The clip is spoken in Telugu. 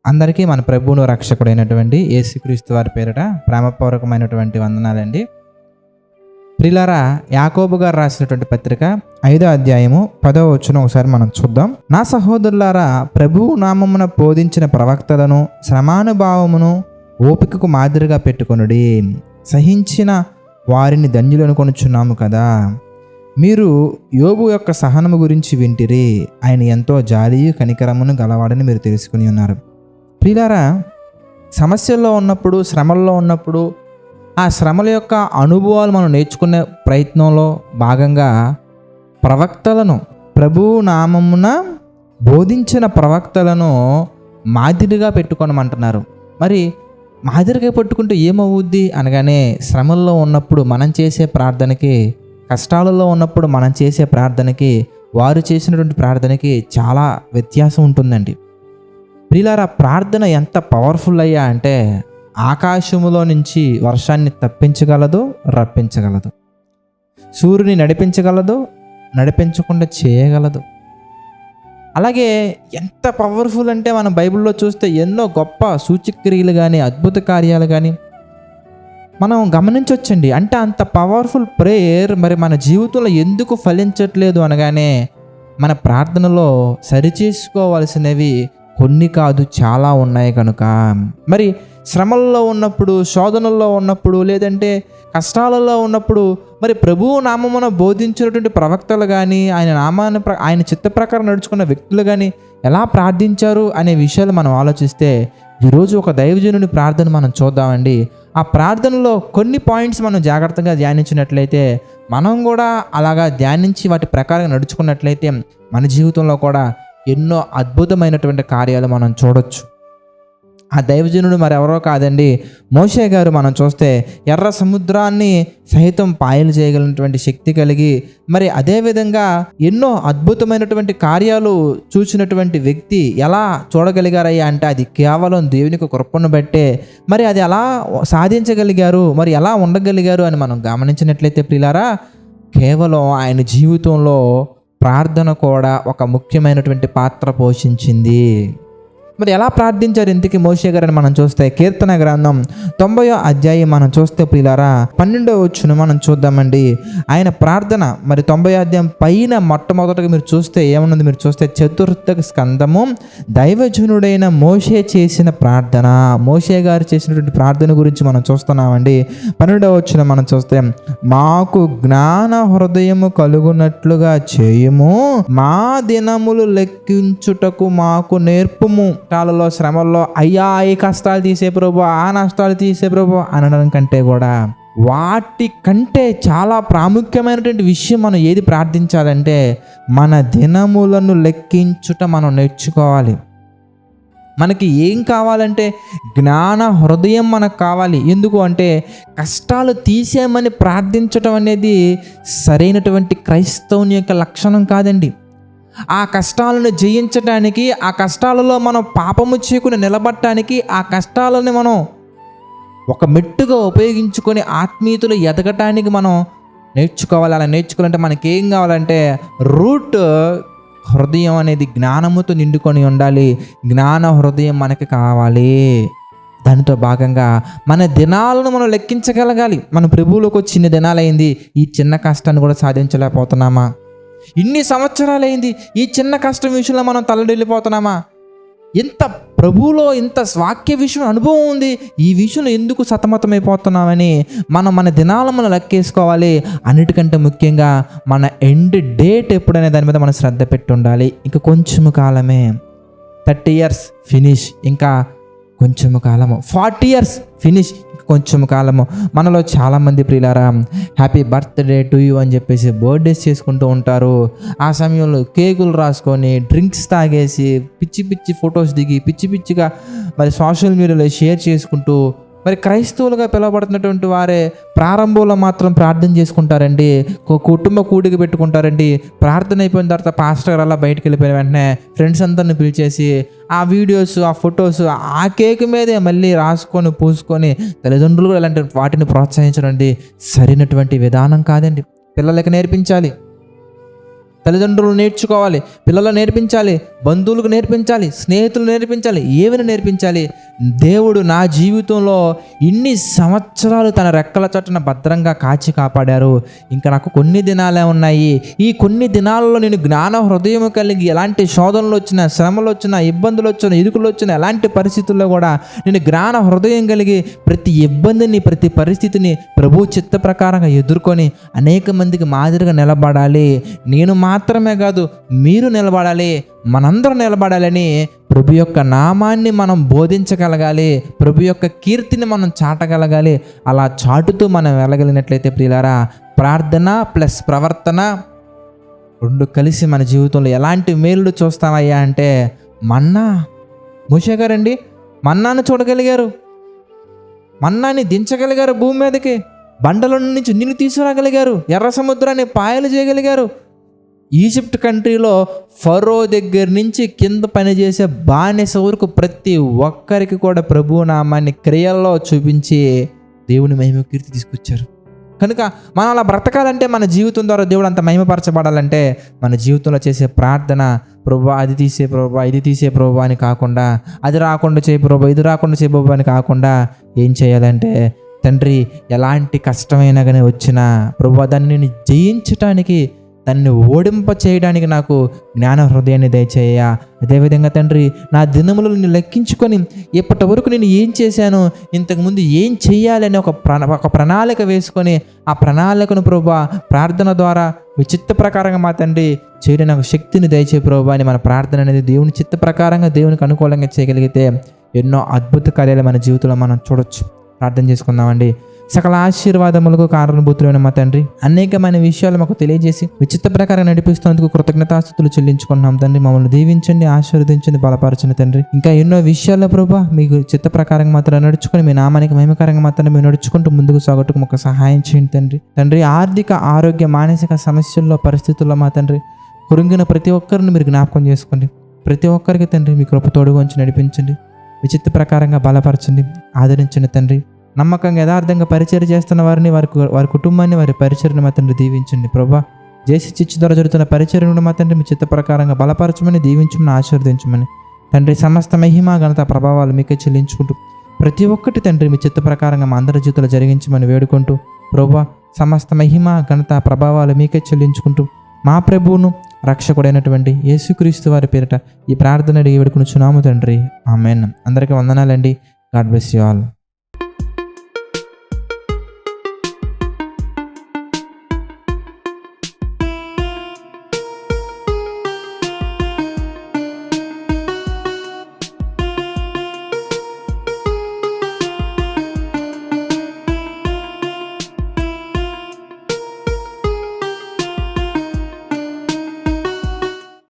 అందరికీ మన ప్రభువును రక్షకుడైనటువంటి యేసుక్రీస్తు వారి పేరిట ప్రేమపూర్వకమైనటువంటి వందనాలండి. ప్రియులారా, యాకోబు గారు రాసినటువంటి పత్రిక 5వ అధ్యాయము 10వ వచనం ఒకసారి మనం చూద్దాం. నా సహోదరులారా, ప్రభువు నామమున బోధించిన ప్రవక్తలను శ్రమానుభావమును ఓపికకు మాదిరిగా పెట్టుకొనుడి. సహించిన వారిని ధన్యులను కొనుచున్నాము కదా. మీరు యోబు యొక్క సహనము గురించి వింటిరి. ఆయన ఎంతో జాలియు కనికరమును గలవాడని మీరు తెలుసుకుని ఉన్నారు. ప్రియులారా, సమస్యల్లో ఉన్నప్పుడు, శ్రమల్లో ఉన్నప్పుడు, ఆ శ్రమల యొక్క అనుభవాలు మనం నేర్చుకునే ప్రయత్నంలో భాగంగా ప్రవక్తలను, ప్రభువు నామమున బోధించిన ప్రవక్తలను మాదిరిగా పెట్టుకోనమంటున్నారు. మరి మాదిరిగా పెట్టుకుంటే ఏమవుద్ది అనగానే, శ్రమల్లో ఉన్నప్పుడు మనం చేసే ప్రార్థనకి, కష్టాలలో ఉన్నప్పుడు మనం చేసే ప్రార్థనకి, వారు చేసినటువంటి ప్రార్థనకి చాలా వ్యత్యాసం ఉంటుందండి. ప్రియులారా, ప్రార్థన ఎంత పవర్ఫుల్ అయ్యా అంటే ఆకాశములో నుంచి వర్షాన్ని తప్పించగలదు, రప్పించగలదు. సూర్యుని నడిపించగలదు, నడిపించకుండా చేయగలదు. అలాగే ఎంత పవర్ఫుల్ అంటే మనం బైబిల్లో చూస్తే ఎన్నో గొప్ప సూచక్రియలు కానీ, అద్భుత కార్యాలు కానీ మనం గమనించవచ్చండి. అంటే అంత పవర్ఫుల్ ప్రేయర్ మరి మన జీవితంలో ఎందుకు ఫలించట్లేదు అనగానే, మన ప్రార్థనలో సరిచేసుకోవాల్సినవి కొన్ని కాదు, చాలా ఉన్నాయి కనుక. మరి శ్రమల్లో ఉన్నప్పుడు, శోధనల్లో ఉన్నప్పుడు, లేదంటే కష్టాలలో ఉన్నప్పుడు మరి ప్రభువు నామమున బోధించినటువంటి ప్రవక్తలు కానీ, ఆయన చిత్త ప్రకారం నడుచుకున్న వ్యక్తులు కానీ ఎలా ప్రార్థించారు అనే విషయాలు మనం ఆలోచిస్తే, ఈరోజు ఒక దైవజనుని ప్రార్థన మనం చూద్దామండి. ఆ ప్రార్థనలో కొన్ని పాయింట్స్ మనం జాగ్రత్తగా ధ్యానించినట్లయితే, మనం కూడా అలాగా ధ్యానించి వాటి ప్రకారం నడుచుకున్నట్లయితే మన జీవితంలో కూడా ఎన్నో అద్భుతమైనటువంటి కార్యాలు మనం చూడొచ్చు. ఆ దైవజనుడు మరి ఎవరో కాదండి, మోషే గారు. మనం చూస్తే ఎర్ర సముద్రాన్ని సహితం పాయలు చేయగలిగినటువంటి శక్తి కలిగి, మరి అదేవిధంగా ఎన్నో అద్భుతమైనటువంటి కార్యాలు చూసినటువంటి వ్యక్తి ఎలా చూడగలిగారయ్యా అంటే, అది కేవలం దేవునికి కృపను బట్టే. మరి అది ఎలా సాధించగలిగారు, మరి ఎలా ఉండగలిగారు అని మనం గమనించినట్లయితే ప్రియులారా, కేవలం ఆయన జీవితంలో ప్రార్థన కూడా ఒక ముఖ్యమైనటువంటి పాత్ర పోషించింది. మరి ఎలా ప్రార్థించారు ఇంతకీ మోషే గారని మనం చూస్తే, కీర్తన గ్రంథం 90వ అధ్యాయం మనం చూస్తే ప్రియులారా 12వ వచనం మనం చూద్దామండి. ఆయన ప్రార్థన మరి 90వ అధ్యాయం పైన మొట్టమొదటగా మీరు చూస్తే ఏమన్నది, మీరు చూస్తే 4వ స్కందము దైవజనుడైన మోషే చేసిన ప్రార్థన, మోషే గారు చేసినటువంటి ప్రార్థన గురించి మనం చూస్తున్నామండి. 12వ వచనం మనం చూస్తే, మాకు జ్ఞాన హృదయము కలుగునట్లుగా చేయుము, మా దినములు లెక్కించుటకు మాకు నేర్పుము. కష్టాలలో, శ్రమల్లో అయ్యా ఈ కష్టాలు తీసే ప్రభు, ఆ నష్టాలు తీసే ప్రభు అనడం కంటే కూడా, వాటి కంటే చాలా ప్రాముఖ్యమైనటువంటి విషయం మనం ఏది ప్రార్థించాలంటే, మన దినములను లెక్కించుట మనం నేర్చుకోవాలి. మనకి ఏం కావాలంటే జ్ఞాన హృదయం మనకు కావాలి. ఎందుకు అంటే, కష్టాలు తీసేయమని ప్రార్థించటం అనేది సరైనటువంటి క్రైస్తవుని యొక్క లక్షణం కాదండి. ఆ కష్టాలను జయించడానికి, ఆ కష్టాలలో మనం పాపము చేయకుండా నిలబడటానికి, ఆ కష్టాలను మనం ఒక మెట్టుగా ఉపయోగించుకొని ఆత్మీయతలు ఎదగటానికి మనం నేర్చుకోవాలి. అలా నేర్చుకోవాలంటే మనకి ఏం కావాలంటే, రూట్ హృదయం అనేది జ్ఞానముతో నిండుకొని ఉండాలి. జ్ఞాన హృదయం మనకి కావాలి. దానితో భాగంగా మన దినాలను మనం లెక్కించగలగాలి. మన ప్రభువులోకి వచ్చి ఇన్ని దినాలైంది, ఈ చిన్న కష్టాన్ని కూడా సాధించలేకపోతున్నామా? ఇన్ని సంవత్సరాలైంది, ఈ చిన్న కష్టం విషయంలో మనం తల్లడిల్లిపోతున్నామా? ఇంత ప్రభువులో ఇంత వాక్య విషయం అనుభవం ఉంది, ఈ విషయంలో ఎందుకు సతమతమైపోతున్నామని మన దినాలను మనం లెక్కేసుకోవాలి. అన్నిటికంటే ముఖ్యంగా మన ఎండ్ డేట్ ఎప్పుడనే దాని మీద మనం శ్రద్ధ పెట్టి ఉండాలి. ఇంకా కొంచెము కాలమే, 30 years ఫినిష్, ఇంకా కొంచెము కాలము, 40 years ఫినిష్, కొంచెము కాలము. మనలో చాలామంది ప్రియులారా హ్యాపీ బర్త్డే టు యూ అని చెప్పేసి బర్త్డేస్ చేసుకుంటూ ఉంటారు. ఆ సమయంలో కేకులు రాసుకొని, డ్రింక్స్ తాగేసి, పిచ్చి పిచ్చి ఫొటోస్ దిగి, పిచ్చి పిచ్చిగా మరి సోషల్ మీడియాలో షేర్ చేసుకుంటూ, మరి క్రైస్తవులుగా పిలువబడుతున్నటువంటి వారే ప్రారంభంలో మాత్రం ప్రార్థన చేసుకుంటారండి, కుటుంబ కూడిక పెట్టుకుంటారండి. ప్రార్థన అయిపోయిన తర్వాత పాస్టర్ అలా బయటకు వెళ్ళిపోయిన వెంటనే ఫ్రెండ్స్ అందరిని పిలిచేసి ఆ వీడియోస్, ఆ ఫొటోస్ ఆ కేక్ మీదే మళ్ళీ రాసుకొని పూసుకొని, తల్లిదండ్రులు కూడా ఇలాంటి వాటిని ప్రోత్సహించడండి సరైనటువంటి విధానం కాదండి. పిల్లలకి నేర్పించాలి. తల్లిదండ్రులు నేర్చుకోవాలి, పిల్లలు నేర్పించాలి, బంధువులకు నేర్పించాలి, స్నేహితులు నేర్పించాలి, ఏమైనా నేర్పించాలి. దేవుడు నా జీవితంలో ఇన్ని సంవత్సరాలు తన రెక్కల చట్టున భద్రంగా కాచి కాపాడారు. ఇంకా నాకు కొన్ని దినాలే ఉన్నాయి. ఈ కొన్ని దినాలలో నేను జ్ఞాన హృదయం కలిగి ఎలాంటి శోధనలు వచ్చినా, శ్రమలు వచ్చినా, ఇబ్బందులు వచ్చినా, ఇరుకులు వచ్చినా, ఎలాంటి పరిస్థితుల్లో కూడా నేను జ్ఞాన హృదయం కలిగి ప్రతి ఇబ్బందిని, ప్రతి పరిస్థితిని ప్రభు చిత్త ప్రకారంగా ఎదుర్కొని అనేక మందికి మాదిరిగా నిలబడాలి. నేను మాత్రమే కాదు, మీరు నిలబడాలి, మనందరం నిలబడాలని ప్రభు యొక్క నామాన్ని మనం బోధించగలగాలి, ప్రభు యొక్క కీర్తిని మనం చాటగలగాలి. అలా చాటుతూ మనం వెళ్ళగలిగినట్లయితే ప్రియులారా, ప్రార్థన ప్లస్ ప్రవర్తన రెండు కలిసి మన జీవితంలో ఎలాంటి మేలు చూస్తామయ్యా అంటే, మన్నా మోషే గారండి మన్నాను చూడగలిగారు, మన్నాని దించగలిగారు, భూమి మీదకి బండల నుంచి నీళ్ళు తీసుకురాగలిగారు, ఎర్ర సముద్రాన్ని పాయలు చేయగలిగారు. ఈజిప్ట్ కంట్రీలో ఫరో దగ్గర నుంచి కింద పనిచేసే బానిస వరకు ప్రతి ఒక్కరికి కూడా ప్రభువు నామాన్ని క్రియల్లో చూపించి దేవుని మహిమ కీర్తి తీసుకొచ్చారు. కనుక మనం అలా బ్రతకాలంటే, మన జీవితం ద్వారా దేవుడు అంత మహిమపరచబడాలంటే, మన జీవితంలో చేసే ప్రార్థన ప్రభువా అది తీసే ప్రభువా, ఇది తీసే ప్రభువా అని కాకుండా, అది రాకుండా చేయ ప్రభువా, ఇది రాకుండా చేయ ప్రభువా అని కాకుండా ఏం చేయాలంటే, తండ్రి ఎలాంటి కష్టమైనా కానీ వచ్చినా ప్రభువా దాన్ని నేను జయించటానికి, దాన్ని ఓడింప చేయడానికి నాకు జ్ఞాన హృదయాన్ని దయచేయ. అదేవిధంగా తండ్రి నా దినములను నేను లెక్కించుకొని ఇప్పటి వరకు నేను ఏం చేశాను, ఇంతకుముందు ఏం చేయాలని ఒక ప్రణాళిక వేసుకొని ఆ ప్రణాళికను ప్రభువా ప్రార్థన ద్వారా మీ చిత్త ప్రకారంగా మా తండ్రి చేయడం నాకు శక్తిని దయచే ప్రభువా అని మన ప్రార్థన అనేది దేవుని చిత్త ప్రకారంగా దేవునికి అనుకూలంగా చేయగలిగితే ఎన్నో అద్భుత కార్యాలు మన జీవితంలో మనం చూడొచ్చు. ప్రార్థన చేసుకుందామండి. సకల ఆశీర్వాదములకు కారణభూతులైన మా తండ్రి, అనేకమైన విషయాలు మాకు తెలియజేసి మీ చిత్త ప్రకారం నడిపిస్తున్నందుకు కృతజ్ఞతాస్తుతులు చెల్లించుకుంటున్నాం తండ్రి. మమ్మల్ని దీవించండి, ఆశీర్వదించండి, బలపరచండి తండ్రి. ఇంకా ఎన్నో విషయాల్లో ప్రభువా మీకు చిత్త ప్రకారం మాత్రం నడుచుకొని మీ నామానికి మహిమకరంగా మాత్రం మేము నడుచుకుంటూ ముందుకు సాగట్టుకు మాకు సహాయం చేయండి తండ్రి. తండ్రి ఆర్థిక, ఆరోగ్య, మానసిక సమస్యల్లో, పరిస్థితుల్లో మా తండ్రి కురింగిన ప్రతి ఒక్కరిని మీరు జ్ఞాపకం చేసుకోండి. ప్రతి ఒక్కరికి తండ్రి మీ కృప తోడుగా ఉంచి నడిపించండి. మీ చిత్త ప్రకారంగా బలపరచండి, ఆదరించండి తండ్రి. నమ్మకంగా యథార్థంగా పరిచర్య చేస్తున్న వారిని, వారి కుటుంబాన్ని, వారి పరిచర్యను మా తండ్రి దీవించండి. ప్రభా జేసీ చిచ్చు ద్వారా జరుగుతున్న పరిచర్యను మా తండ్రి మీ చిత్త ప్రకారంగా బలపరచమని, దీవించమని, ఆశీర్వదించమని తండ్రి. సమస్త మహిమ, ఘనత, ప్రభావాలు మీకే చెల్లించుకుంటూ ప్రతి ఒక్కటి తండ్రి మీ చిత్త ప్రకారంగా మా అందరి జీవితంలో జరిగించమని వేడుకుంటూ, ప్రభా సమస్త మహిమ, ఘనత, ప్రభావాలు మీకే చెల్లించుకుంటూ మా ప్రభువును రక్షకుడైనటువంటి యేసుక్రీస్తు వారి పేరిట ఈ ప్రార్థన అడిగి వేడుకొనుచున్నాము తండ్రి. ఆమేన్. అందరికీ వందనాలండి. God bless you all.